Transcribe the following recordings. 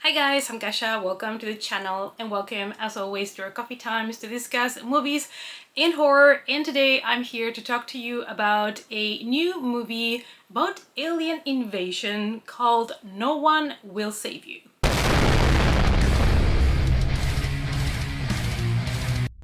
Hi guys, I'm Kasha. Welcome to the channel and welcome as always to our coffee times to discuss movies and horror. And today I'm here to talk to you about a new movie about alien invasion called No One Will Save You.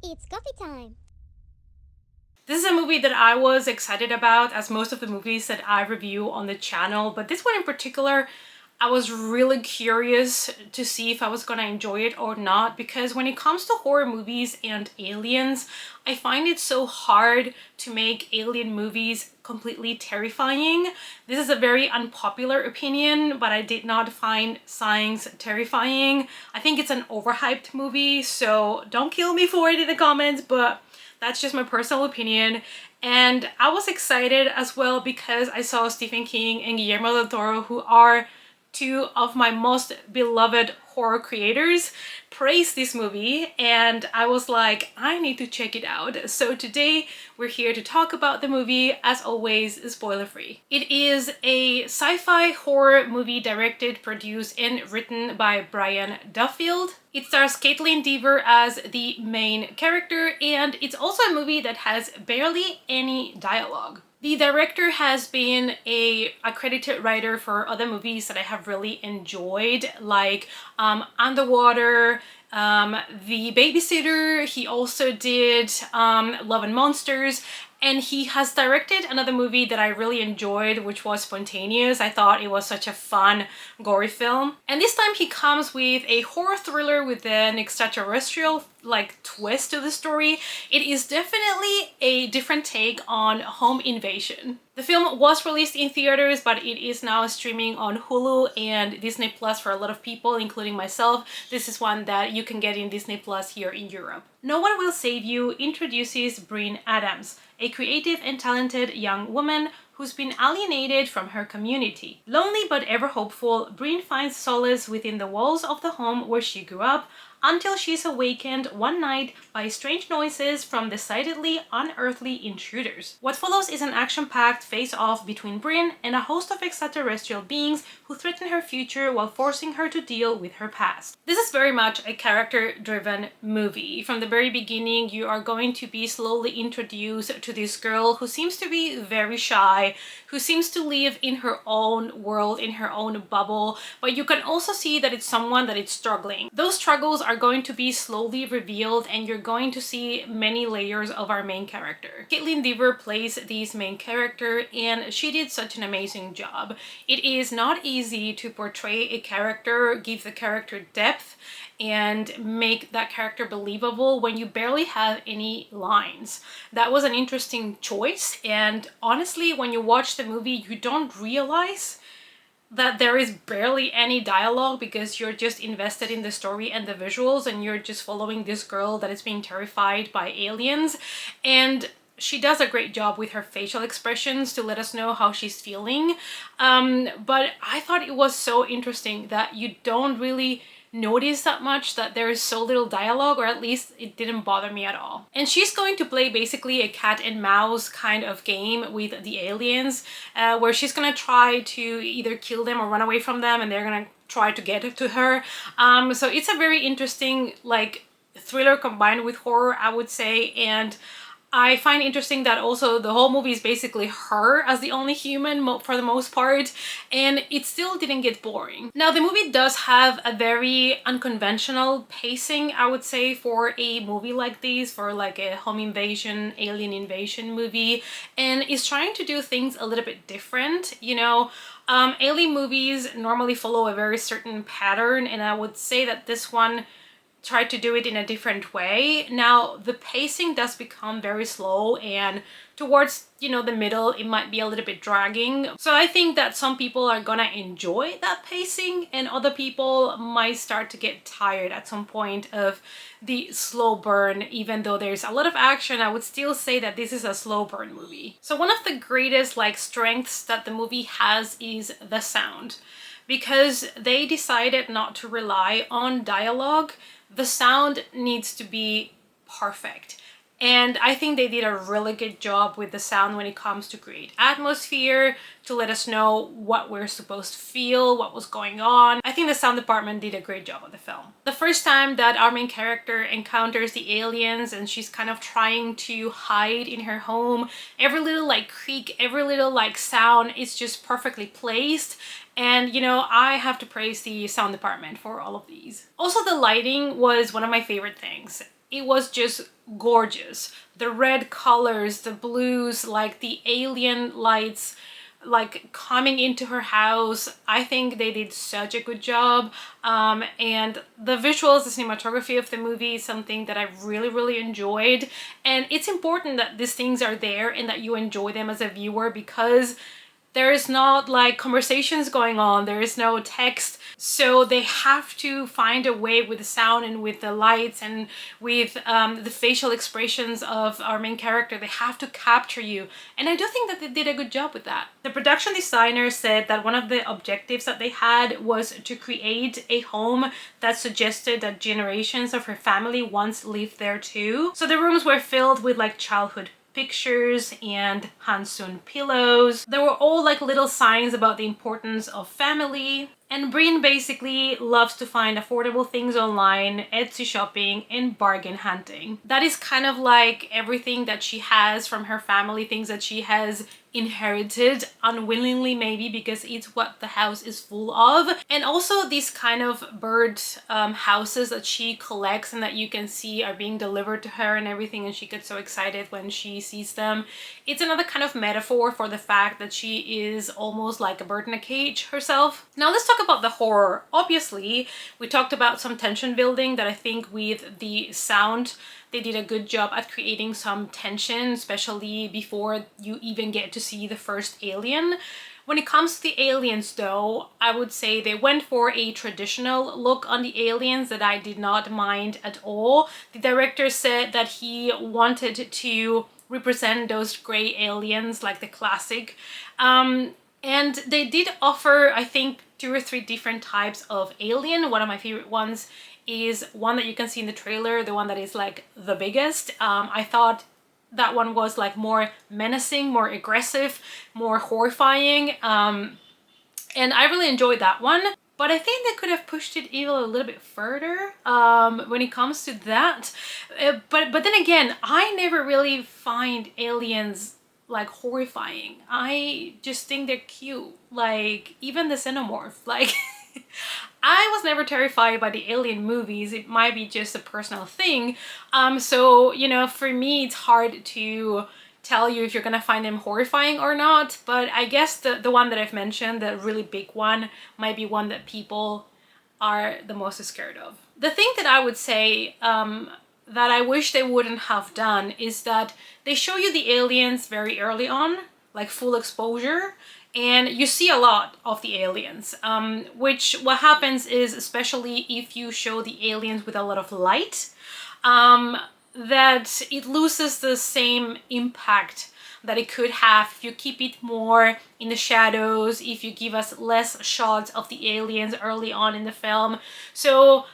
It's coffee time. This is a movie that I was excited about, as most of the movies that I review on the channel, but this one in particular, I was really curious to see if I was gonna enjoy it or not, because when it comes to horror movies and aliens, I find it so hard to make alien movies completely terrifying. This is a very unpopular opinion, but I did not find Signs terrifying. I think it's an overhyped movie, so don't kill me for it in the comments, but that's just my personal opinion. And I was excited as well because I saw Stephen King and Guillermo del Toro, who are two of my most beloved horror creators, praise this movie, and I was like, I need to check it out. So today we're here to talk about the movie, as always, spoiler free. It is a sci-fi horror movie directed, produced, and written by Brian Duffield. It stars Caitlin Dever as the main character, and it's also a movie that has barely any dialogue. The director has been a accredited writer for other movies that I have really enjoyed, like Underwater, The Babysitter. He also did Love and Monsters. And he has directed another movie that I really enjoyed, which was Spontaneous. I thought it was such a fun, gory film. And this time he comes with a horror thriller with an extraterrestrial twist to the story. It is definitely a different take on home invasion. The film was released in theaters, but it is now streaming on Hulu and Disney Plus for a lot of people, including myself. This is one that you can get in Disney Plus here in Europe. No One Will Save You introduces Bryn Adams, a creative and talented young woman who's been alienated from her community. Lonely but ever hopeful, Bryn finds solace within the walls of the home where she grew up, until she's awakened one night by strange noises from decidedly unearthly intruders. What follows is an action-packed face-off between Bryn and a host of extraterrestrial beings who threaten her future while forcing her to deal with her past. This is very much a character-driven movie. From the very beginning, you are going to be slowly introduced to this girl who seems to be very shy, who seems to live in her own world, in her own bubble, but you can also see that it's someone that is struggling. Those struggles are going to be slowly revealed, and you're going to see many layers of our main character. Caitlin Dever plays this main character, and she did such an amazing job. It is not easy to portray a character, give the character depth, and make that character believable when you barely have any lines. That was an interesting choice, and honestly, when you watch the movie, you don't realize that there is barely any dialogue because you're just invested in the story and the visuals, and you're just following this girl that is being terrified by aliens. And she does a great job with her facial expressions to let us know how she's feeling. But I thought it was so interesting that you don't really notice that much, that there is so little dialogue, or at least it didn't bother me at all. And she's going to play basically a cat and mouse kind of game with the aliens, where she's gonna try to either kill them or run away from them, and they're gonna try to get to her. So it's a very interesting thriller combined with horror, I would say. And I find interesting that also the whole movie is basically her as the only human for the most part, and it still didn't get boring. Now, the movie does have a very unconventional pacing, I would say, for a movie like this, for like a home invasion, alien invasion movie, and is trying to do things a little bit different. Alien movies normally follow a very certain pattern, and I would say that this one tried to do it in a different way. Now, the pacing does become very slow, and towards, the middle, it might be a little bit dragging. So I think that some people are gonna enjoy that pacing, and other people might start to get tired at some point of the slow burn. Even though there's a lot of action, I would still say that this is a slow burn movie. So one of the greatest strengths that the movie has is the sound. Because they decided not to rely on dialogue, the sound needs to be perfect. And I think they did a really good job with the sound when it comes to create atmosphere, to let us know what we're supposed to feel, what was going on. I think the sound department did a great job of the film. The first time that our main character encounters the aliens and she's kind of trying to hide in her home, every little like creak, every little like sound is just perfectly placed. And you know, I have to praise the sound department for all of these. Also, the lighting was one of my favorite things. It was just gorgeous. The red colors, the blues, like the alien lights like coming into her house. I think they did such a good job. And the visuals, the cinematography of the movie is something that I really enjoyed. And it's important that these things are there and that you enjoy them as a viewer, because there is not like conversations going on, there is no text, so they have to find a way with the sound and with the lights and with the facial expressions of our main character. They have to capture you, and I do think that they did a good job with that. The production designer said that one of the objectives that they had was to create a home that suggested that generations of her family once lived there too. So the rooms were filled with like childhood pictures and Hansun pillows. They were all like little signs about the importance of family. And Bryn basically loves to find affordable things online, Etsy shopping, and bargain hunting. That is kind of like everything that she has from her family, things that she has inherited unwillingly, maybe because it's what the house is full of. And also these kind of bird houses that she collects and that you can see are being delivered to her and everything, and she gets so excited when she sees them. It's another kind of metaphor for the fact that she is almost like a bird in a cage herself. Now let's talk about the horror. Obviously, we talked about some tension building that I think with the sound they did a good job at creating some tension, especially before you even get to see the first alien. When it comes to the aliens though, I would say they went for a traditional look on the aliens that I did not mind at all. The director said that he wanted to represent those gray aliens like the classic. And they did offer, I think, 2 or 3 different types of alien. One of my favorite ones is one that you can see in the trailer, the one that is like the biggest. I thought that one was like more menacing, more aggressive, more horrifying. And I really enjoyed that one. But I think they could have pushed it even a little bit further when it comes to that. But then again, I never really find aliens like horrifying. I just think they're cute. Like even the xenomorph, like I was never terrified by the alien movies. It might be just a personal thing. So, you know, for me, it's hard to tell you if you're gonna find them horrifying or not. But I guess the one that I've mentioned, the really big one, might be one that people are the most scared of. The thing that I would say that I wish they wouldn't have done is that they show you the aliens very early on, like full exposure, and you see a lot of the aliens, which what happens is, especially if you show the aliens with a lot of light, that it loses the same impact that it could have if you keep it more in the shadows, if you give us less shots of the aliens early on in the film. So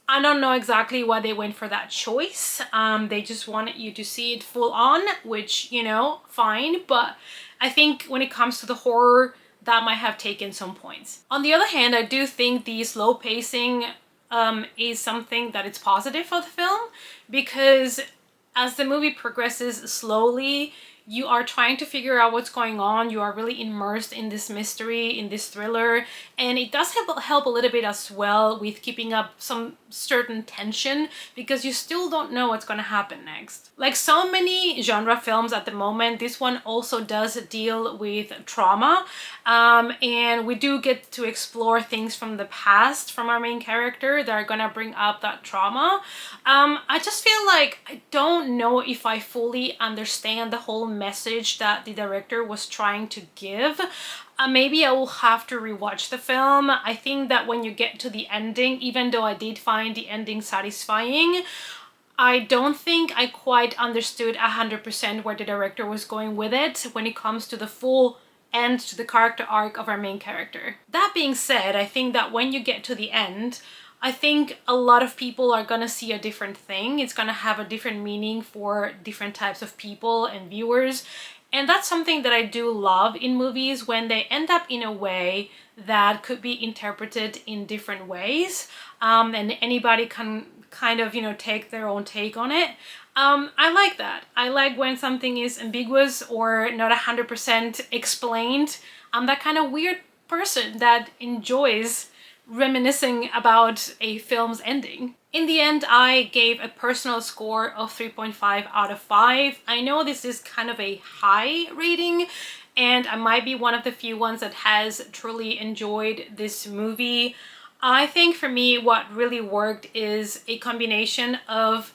I don't know exactly why they went for that choice. They just wanted you to see it full on, which, you know, fine. But I think when it comes to the horror, that might have taken some points. On the other hand, I do think the slow pacing is something that it's positive for the film, because as the movie progresses slowly, you are trying to figure out what's going on. You are really immersed in this mystery, in this thriller, and it does help a little bit as well with keeping up some certain tension, because you still don't know what's going to happen next. Like so many genre films at the moment, this one also does deal with trauma, and we do get to explore things from the past from our main character that are gonna bring up that trauma. I just feel like I don't know if I fully understand the whole message that the director was trying to give. Maybe I will have to rewatch the film. I think that when you get to the ending, even though I did find the ending satisfying, I don't think I quite understood 100% where the director was going with it when it comes to the full end to the character arc of our main character. That being said, I think that when you get to the end, I think a lot of people are gonna see a different thing. It's gonna have a different meaning for different types of people and viewers. And that's something that I do love in movies, when they end up in a way that could be interpreted in different ways, and anybody can kind of, take their own take on it. I like that. I like when something is ambiguous or not 100% explained. I'm that kind of weird person that enjoys reminiscing about a film's ending. In the end, I gave a personal score of 3.5 out of 5. I know this is kind of a high rating, and I might be one of the few ones that has truly enjoyed this movie. I think for me, what really worked is a combination of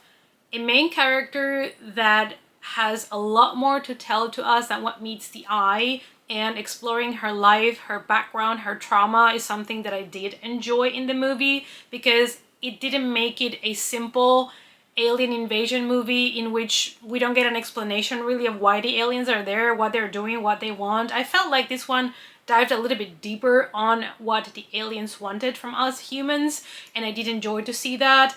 a main character that has a lot more to tell to us than what meets the eye, and exploring her life, her background, her trauma is something that I did enjoy in the movie, because it didn't make it a simple alien invasion movie in which we don't get an explanation really of why the aliens are there, what they're doing, what they want. I felt like this one dived a little bit deeper on what the aliens wanted from us humans, and I did enjoy to see that.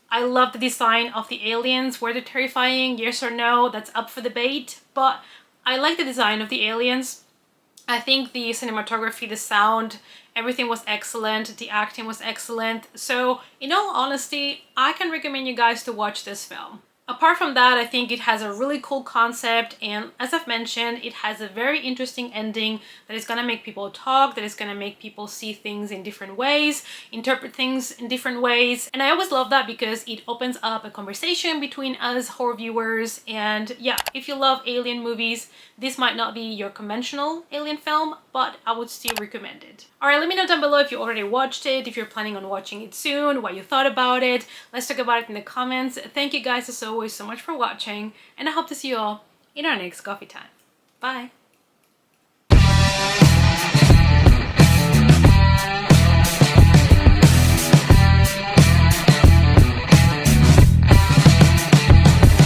I love the design of the aliens. Were they terrifying? Yes or no? That's up for debate, but I like the design of the aliens. I think the cinematography, the sound, everything was excellent. The acting was excellent. So in all honesty, I can recommend you guys to watch this film. Apart from that, I think it has a really cool concept, and as I've mentioned, it has a very interesting ending that is gonna make people talk, that is gonna make people see things in different ways, interpret things in different ways, and I always love that because it opens up a conversation between us horror viewers. And yeah, if you love alien movies, this might not be your conventional alien film, but I would still recommend it. Alright, let me know down below if you already watched it, if you're planning on watching it soon, what you thought about it. Let's talk about it in the comments. Thank you guys as always so much for watching, and I hope to see you all in our next coffee time. Bye!